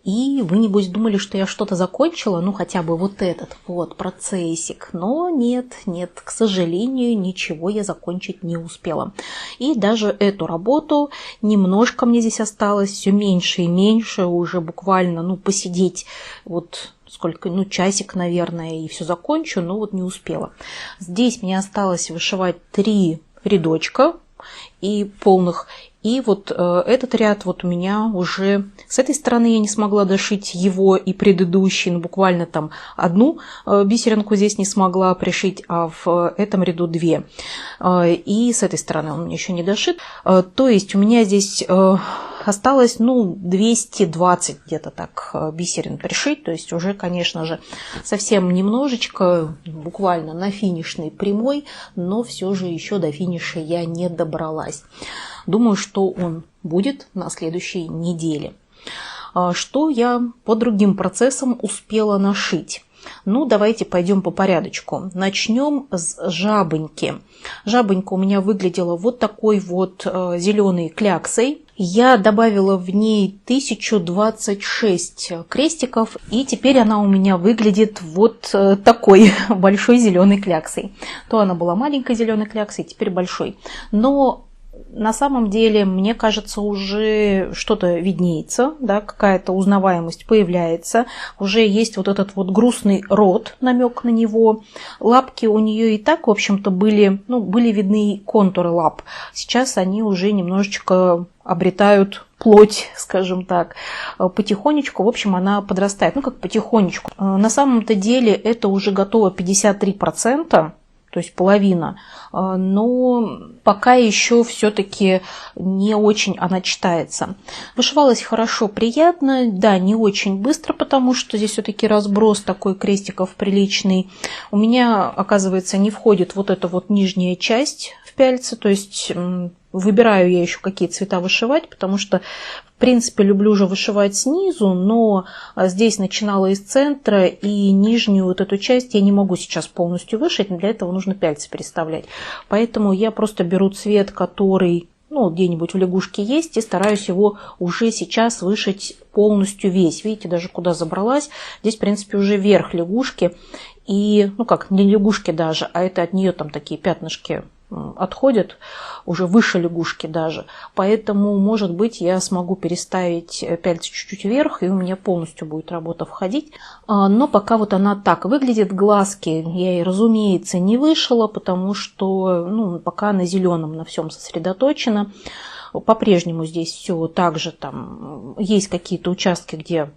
И вы, небось, думали, что я что-то закончила, ну, хотя бы вот этот вот процессик. Но нет, к сожалению, ничего я закончить не успела. И даже эту работу немножко мне здесь осталось, все меньше и меньше, уже буквально, ну, посидеть вот сколько, ну, часик, наверное, и все закончу, но вот не успела. Здесь мне осталось вышивать 3 рядочка и полных. И вот этот ряд вот у меня уже с этой стороны я не смогла дошить его и предыдущий, ну, буквально там одну бисеринку здесь не смогла пришить, а в этом ряду 2. И с этой стороны он у меня еще не дошит. То есть у меня здесь осталось, ну, 220 где-то так бисерин пришить. То есть уже, конечно же, совсем немножечко, буквально на финишной прямой, но все же еще до финиша я не добралась. Думаю, что он будет на следующей неделе. Что я по другим процессам успела нашить? Ну, давайте пойдем по порядочку. Начнем с жабоньки. Жабонька у меня выглядела вот такой вот зеленой кляксой. Я добавила в ней 1026 крестиков, и теперь она у меня выглядит вот такой большой зеленой кляксой. То она была маленькой зеленой кляксой, теперь большой. Но на самом деле, мне кажется, уже что-то виднеется, да, какая-то узнаваемость появляется. Уже есть вот этот вот грустный рот, намек на него. Лапки у нее и так, в общем-то, были видны контуры лап. Сейчас они уже немножечко обретают плоть, скажем так. Потихонечку, в общем, она подрастает. Ну, как потихонечку. На самом-то деле это уже готово 53%. То есть половина, но пока еще все-таки не очень она читается. Вышивалась хорошо, приятно, да, не очень быстро, потому что здесь все-таки разброс такой крестиков приличный. У меня, оказывается, не входит вот эта вот нижняя часть в пяльце, то есть выбираю я еще какие цвета вышивать, потому что, в принципе, люблю уже вышивать снизу, но здесь начинала из центра, и нижнюю вот эту часть я не могу сейчас полностью вышить, для этого нужно пяльцы переставлять. Поэтому я просто беру цвет, который, ну, где-нибудь в лягушке есть, и стараюсь его уже сейчас вышить полностью весь. Видите, даже куда забралась, здесь, в принципе, уже верх лягушки, и, ну как, не лягушки даже, а это от нее там такие пятнышки отходят уже выше лягушки даже. Поэтому, может быть, я смогу переставить пяльцы чуть-чуть вверх, и у меня полностью будет работа входить. Но пока вот она так выглядит. Глазки я ей, разумеется, не вышила, потому что пока на зеленом на всем сосредоточена. По-прежнему здесь все так же, там есть какие-то участки, где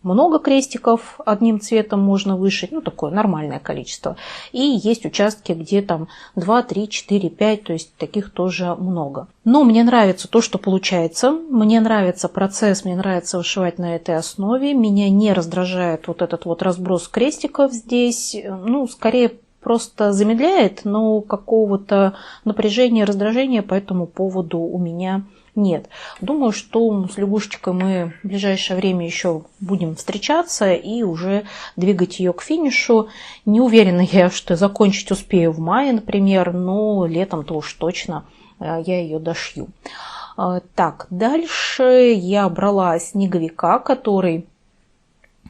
много крестиков одним цветом можно вышить, такое нормальное количество. И есть участки, где там 2, 3, 4, 5, то есть таких тоже много. Но мне нравится то, что получается, мне нравится процесс, мне нравится вышивать на этой основе, меня не раздражает вот этот вот разброс крестиков здесь, скорее просто замедляет, но какого-то напряжения, раздражения по этому поводу у меня нет. Думаю, что с лягушечкой мы в ближайшее время еще будем встречаться и уже двигать ее к финишу. Не уверена я, что закончить успею в мае, например, но летом-то уж точно я ее дошью. Так, дальше я брала снеговика, который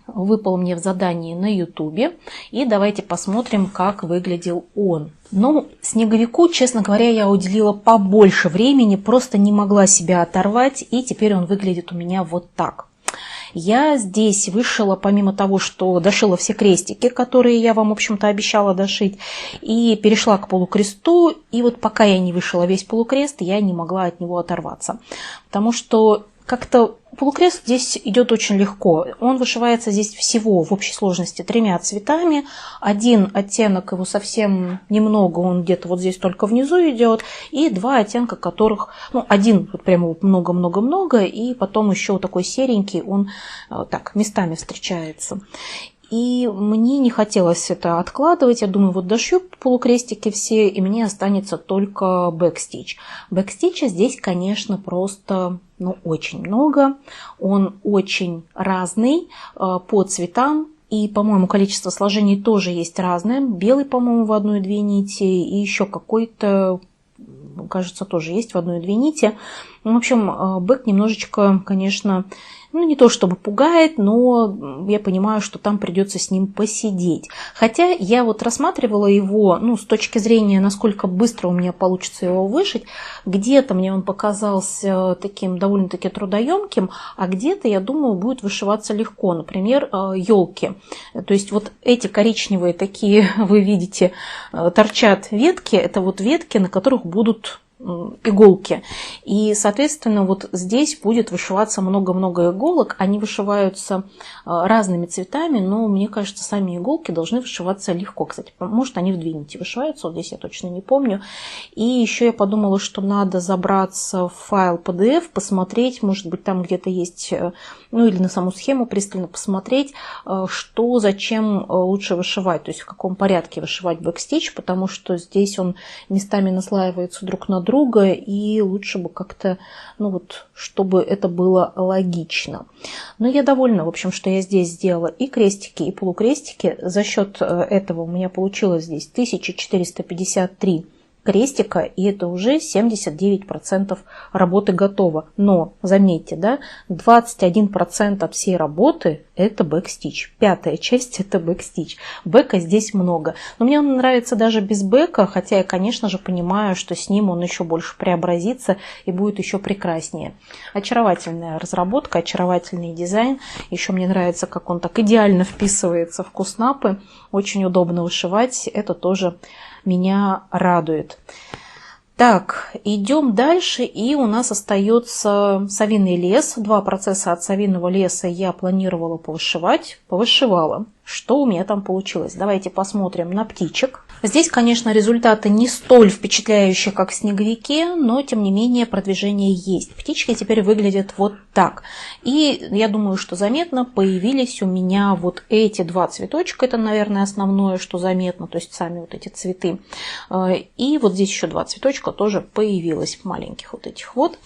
выпал мне в задании на YouTube. И давайте посмотрим, как выглядел он. Снеговику, честно говоря, я уделила побольше времени, просто не могла себя оторвать, и теперь он выглядит у меня вот так. Я здесь вышила, помимо того, что дошила все крестики, которые я вам, в общем-то, обещала дошить, и перешла к полукресту, и вот пока я не вышила весь полукрест, я не могла от него оторваться, потому что как-то полукрест здесь идет очень легко. Он вышивается здесь всего в общей сложности 3 цветами. Один оттенок, его совсем немного, он где-то вот здесь только внизу идет. И 2 оттенка, которых, один вот прямо много-много-много, и потом еще такой серенький, он так местами встречается. И мне не хотелось это откладывать. Я думаю, вот дошью полукрестики все, и мне останется только бэкстич. Бэкстича здесь, конечно, просто очень много. Он очень разный по цветам. И, по-моему, количество сложений тоже есть разное. Белый, по-моему, в 1-2 нити. И еще какой-то, кажется, тоже есть в 1-2 нити. В общем, бэк немножечко, конечно, не то чтобы пугает, но я понимаю, что там придется с ним посидеть. Хотя я вот рассматривала его, с точки зрения, насколько быстро у меня получится его вышить. Где-то мне он показался таким довольно-таки трудоемким, а где-то, я думаю, будет вышиваться легко. Например, елки. То есть вот эти коричневые такие, вы видите, торчат ветки. Это вот ветки, на которых будут иголки. И, соответственно, вот здесь будет вышиваться много-много иголок. Они вышиваются разными цветами, но мне кажется, сами иголки должны вышиваться легко. Кстати, может, они в 2 нити вышиваются, вот здесь я точно не помню. И еще я подумала, что надо забраться в файл PDF, посмотреть, может быть, там где-то есть, или на саму схему пристально посмотреть, что, зачем лучше вышивать, то есть в каком порядке вышивать бэкстич, потому что здесь он местами наслаивается друг на друга, и лучше бы как-то, чтобы это было логично. Но я довольна, в общем, что я здесь сделала и крестики, и полукрестики. За счет этого у меня получилось здесь 1453 крестика, и это уже 79% работы готово. Но, заметьте, 21% от всей работы это бэкстич. 5-я часть это бэкстич. Бэка здесь много. Но мне он нравится даже без бэка, хотя я, конечно же, понимаю, что с ним он еще больше преобразится и будет еще прекраснее. Очаровательная разработка, очаровательный дизайн. Еще мне нравится, как он так идеально вписывается в куснапы. Очень удобно вышивать. Это тоже меня радует. Так, идем дальше, и у нас остается совиный лес. 2 процесса от совиного леса я планировала повышивать, повышивала. Что у меня там получилось? Давайте посмотрим на птичек. Здесь, конечно, результаты не столь впечатляющие, как в снеговике, но, тем не менее, продвижение есть. Птички теперь выглядят вот так. И я думаю, что заметно появились у меня вот эти 2 цветочка. Это, наверное, основное, что заметно, то есть сами вот эти цветы. И вот здесь еще 2 цветочка тоже появилось, маленьких вот этих вот.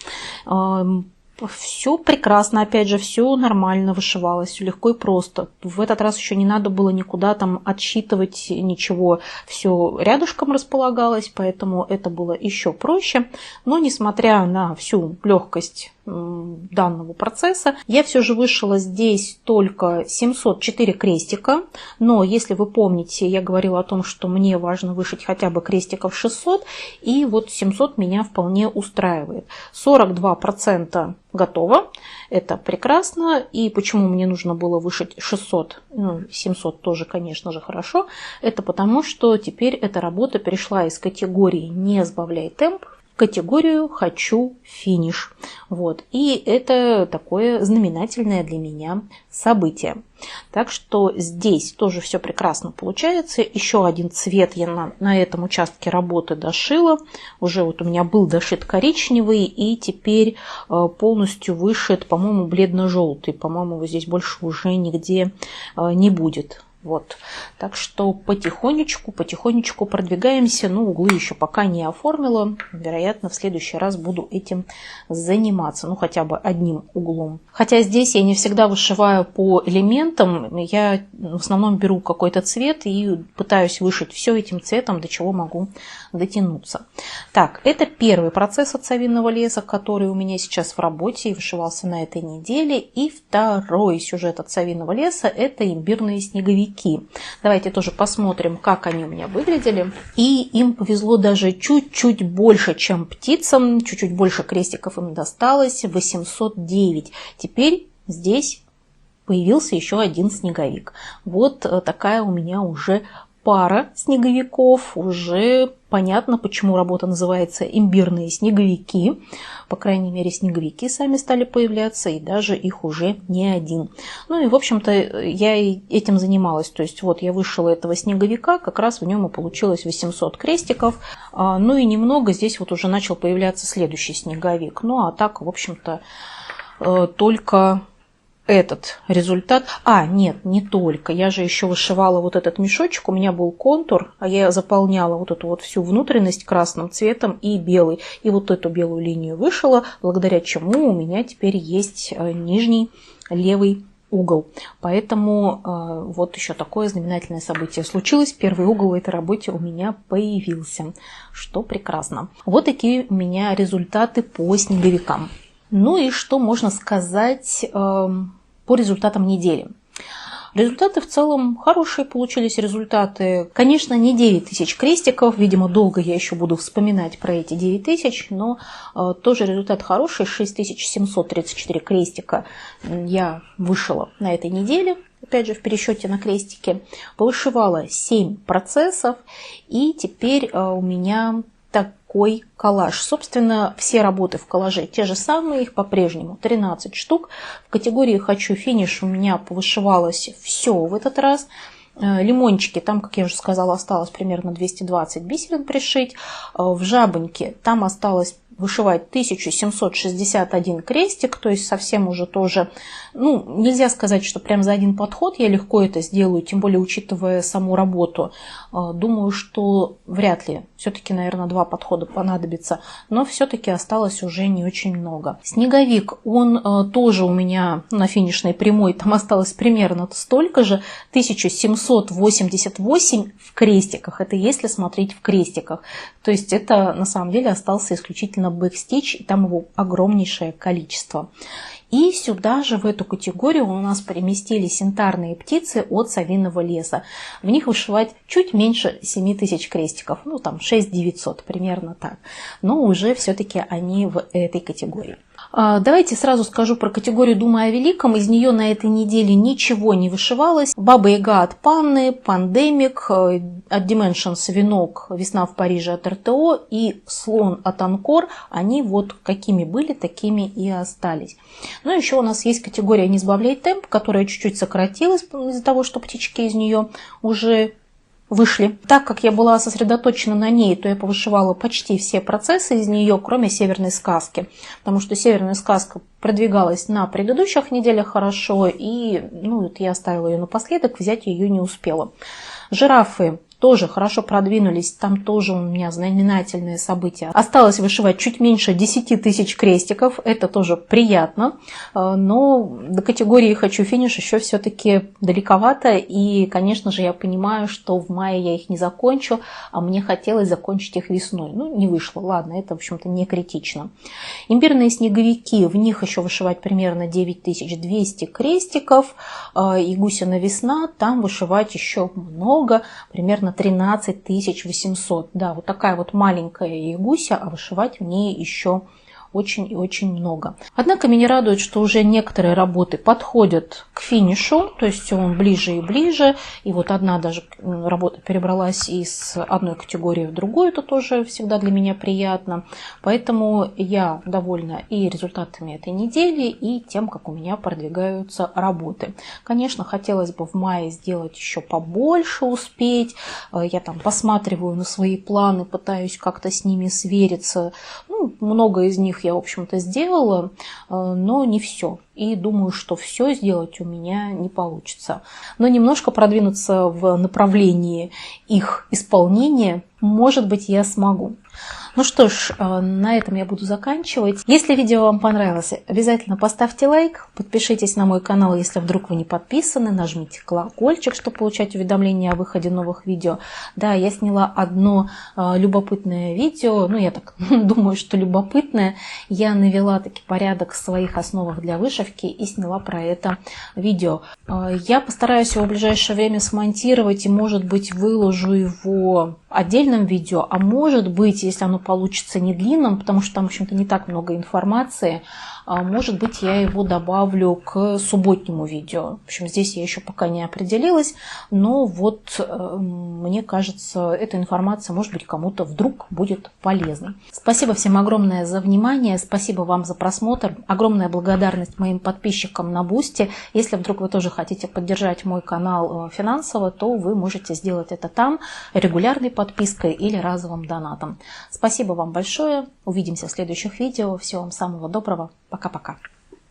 Все прекрасно, опять же, все нормально вышивалось, все легко и просто. В этот раз еще не надо было никуда там отсчитывать ничего, все рядышком располагалось, поэтому это было еще проще. Но несмотря на всю легкость данного процесса. Я все же вышила здесь только 704 крестика, но если вы помните, я говорила о том, что мне важно вышить хотя бы крестиков 600, и вот 700 меня вполне устраивает. 42% готово, это прекрасно. И почему мне нужно было вышить 600, 700 тоже, конечно же, хорошо, это потому, что теперь эта работа перешла из категории «не сбавляй темп» в категорию «хочу финиш». Вот. И это такое знаменательное для меня событие. Так что здесь тоже все прекрасно получается. Еще один цвет я на этом участке работы дошила. Уже вот у меня был дошит коричневый, и теперь полностью вышит, по-моему, бледно-желтый. По-моему, его здесь больше уже нигде не будет. Вот. Так что потихонечку продвигаемся. Ну, углы еще пока не оформила. Вероятно, в следующий раз буду этим заниматься. Ну, хотя бы одним углом. Хотя здесь я не всегда вышиваю по элементам. Я в основном беру какой-то цвет и пытаюсь вышить все этим цветом, до чего могу дотянуться. Так, это первый процесс от совиного леса, который у меня сейчас в работе и вышивался на этой неделе. И второй сюжет от совиного леса – это имбирные снеговики. Давайте тоже посмотрим, как они у меня выглядели. И им повезло даже чуть-чуть больше, чем птицам. Чуть-чуть больше крестиков им досталось. 809. Теперь здесь появился еще один снеговик. Вот такая у меня уже пара снеговиков. Уже понятно, почему работа называется «Имбирные снеговики». По крайней мере, снеговики сами стали появляться, и даже их уже не один. Ну и, в общем-то, я и этим занималась. То есть вот я вышила этого снеговика, как раз в нем и получилось 800 крестиков. Ну и немного здесь вот уже начал появляться следующий снеговик. Ну а так, в общем-то, только этот результат. Нет, не только. Я же еще вышивала вот этот мешочек. У меня был контур, а я заполняла вот эту вот всю внутренность красным цветом и белый. И вот эту белую линию вышила, благодаря чему у меня теперь есть нижний левый угол. Поэтому вот еще такое знаменательное событие случилось. Первый угол в этой работе у меня появился, что прекрасно. Вот такие у меня результаты по снеговикам. Ну и что можно сказать по результатам недели? Результаты в целом хорошие получились результаты. Конечно, не 9000 крестиков, видимо, долго я еще буду вспоминать про эти 9000, но тоже результат хороший. 6734 крестика я вышила на этой неделе. Опять же, в пересчете на крестики. Повышивала 7 процессов, и теперь у меня такой коллаж. Собственно, все работы в коллаже те же самые, их по-прежнему 13 штук. В категории «Хочу финиш» у меня повышивалось все в этот раз. Лимончики, там, как я уже сказала, осталось примерно 220 бисерин пришить. В жабоньке там осталось вышивать 1761 крестик, то есть совсем уже тоже, нельзя сказать, что прям за один подход я легко это сделаю, тем более учитывая саму работу. Думаю, что вряд ли, все-таки, наверное, 2 подхода понадобится, но все-таки осталось уже не очень много. Снеговик, он тоже у меня на финишной прямой, там осталось примерно столько же, 1788 в крестиках, это если смотреть в крестиках, то есть это на самом деле остался исключительно бэкстич, и там его огромнейшее количество. И сюда же, в эту категорию, у нас переместились янтарные птицы от совиного леса. В них вышивать чуть меньше 7000 крестиков, там 6900, примерно так. Но уже все-таки они в этой категории. Давайте сразу скажу про категорию «Думай о великом». Из нее на этой неделе ничего не вышивалось. Баба-Яга от Панны, Пандемик, от Dimensions венок «Весна в Париже» от РТО и слон от Анкор. Они вот какими были, такими и остались. Ну, еще у нас есть категория «Не сбавляй темп», которая чуть-чуть сократилась из-за того, что птички из нее уже вышли. Так как я была сосредоточена на ней, то я повышивала почти все процессы из нее, кроме «Северной сказки». Потому что «Северная сказка» продвигалась на предыдущих неделях хорошо, и я оставила ее напоследок, взять ее не успела. Жирафы тоже хорошо продвинулись, там тоже у меня знаменательные события. Осталось вышивать чуть меньше 10 тысяч крестиков, это тоже приятно, но до категории «хочу финиш» еще все-таки далековато, и, конечно же, я понимаю, что в мае я их не закончу, а мне хотелось закончить их весной. Ну, не вышло, ладно, это, в общем-то, не критично. Имбирные снеговики, в них еще вышивать примерно 9200 крестиков, и гусиная весна, там вышивать еще много, примерно 13 800. Да, вот такая вот маленькая ягуся, а вышивать в ней еще очень и очень много. Однако меня радует, что уже некоторые работы подходят к финишу, то есть он ближе и ближе. И вот одна даже работа перебралась из одной категории в другую, это тоже всегда для меня приятно. Поэтому я довольна и результатами этой недели, и тем, как у меня продвигаются работы. Конечно, хотелось бы в мае сделать еще побольше, успеть. Я там посматриваю на свои планы, пытаюсь как-то с ними свериться. Ну, много из них я, в общем-то, сделала, но не все. И думаю, что все сделать у меня не получится. Но немножко продвинуться в направлении их исполнения, может быть, я смогу. Ну что ж, на этом я буду заканчивать. Если видео вам понравилось, обязательно поставьте лайк, подпишитесь на мой канал, если вдруг вы не подписаны, нажмите колокольчик, чтобы получать уведомления о выходе новых видео. Да, я сняла одно любопытное видео, ну я так думаю, что любопытное. Я навела таки порядок в своих основах для вышивки и сняла про это видео. Я постараюсь его в ближайшее время смонтировать и, может быть, выложу его отдельным видео, а может быть, если оно получится не длинным, потому что там, в общем-то, не так много информации, может быть, я его добавлю к субботнему видео. В общем, здесь я еще пока не определилась, но вот мне кажется, эта информация, может быть, кому-то вдруг будет полезной. Спасибо всем огромное за внимание, спасибо вам за просмотр, огромная благодарность моим подписчикам на Бусти. Если вдруг вы тоже хотите поддержать мой канал финансово, то вы можете сделать это там, регулярной подпиской или разовым донатом. Спасибо вам большое, увидимся в следующих видео, всего вам самого доброго, пока-пока.